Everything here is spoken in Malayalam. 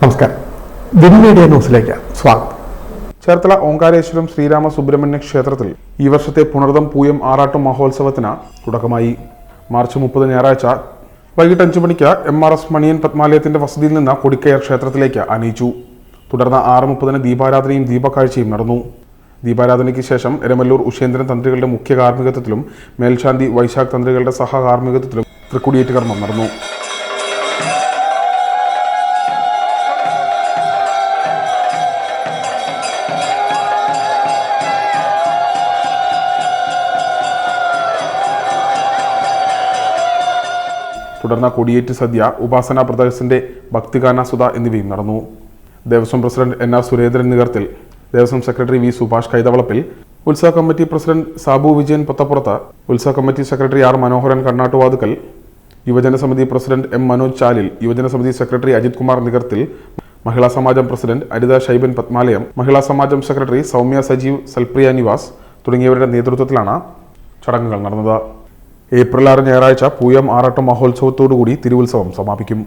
നമസ്കാരം. വിൻമീഡിയ ന്യൂസിലേക്ക് സ്വാഗതം. ചേർത്തല ഓങ്കാരേശ്വരം ശ്രീരാമ സുബ്രഹ്മണ്യ ക്ഷേത്രത്തിൽ ഈ വർഷത്തെ പുണർദം പൂയം ആറാട്ടും മഹോത്സവത്തിന് തുടക്കമായി. മാർച്ച് 30 ഞായറാഴ്ച വൈകിട്ട് 5 മണിക്ക് MRS മണിയൻ പത്മാലയത്തിന്റെ വസതിയിൽ നിന്ന് കൊടിക്കയർ ക്ഷേത്രത്തിലേക്ക് ആനയിച്ചു. തുടർന്ന് 6:30 ദീപാരാധനയും ദീപക്കാഴ്ചയും നടന്നു. ദീപാരാധനയ്ക്ക് ശേഷം എരമല്ലൂർ ഉഷേന്ദ്രൻ തന്ത്രികളുടെ മുഖ്യ കാർമ്മികത്വത്തിലും മേൽശാന്തി വൈശാഖ് തന്ത്രികളുടെ സഹകാർമ്മികത്വത്തിലും തൃക്കൊടിയേറ്റ് കർമ്മം നടന്നു. തുടർന്ന് കൊടിയേറ്റ് സദ്യ, ഉപാസന ബ്രദേഴ്സിന്റെ ഭക്തിഗാന സുധ എന്നിവയും നടന്നു. ദേവസ്വം പ്രസിഡന്റ് NR സുരേന്ദ്രൻ നികർത്തിൽ, ദേവസ്വം സെക്രട്ടറി V സുഭാഷ് കൈതവളപ്പിൽ, ഉത്സവ കമ്മിറ്റി പ്രസിഡന്റ് സാബു വിജയൻ പൊത്തപ്പുറത്ത്, ഉത്സവ committee secretary R Manoharan Kannattuvathukkal, യുവജന സമിതി പ്രസിഡന്റ് M മനോജ് ചാലിൽ, യുവജന സമിതി സെക്രട്ടറി അജിത് കുമാർ നികർത്തിൽ, മഹിളാ സമാജം പ്രസിഡന്റ് അരിത ഷൈബൻ പത്മാലയം, മഹിളാ സമാജം സെക്രട്ടറി സൗമ്യ സജീവ് സൽപ്രിയ നിവാസ് തുടങ്ങിയവരുടെ നേതൃത്വത്തിലാണ് ചടങ്ങുകൾ നടന്നത്. ഏപ്രിൽ 6 ഞായറാഴ്ച പൂയം ആറാട്ടും മഹോത്സവത്തോടുകൂടി തിരുവുത്സവം സമാപിക്കും.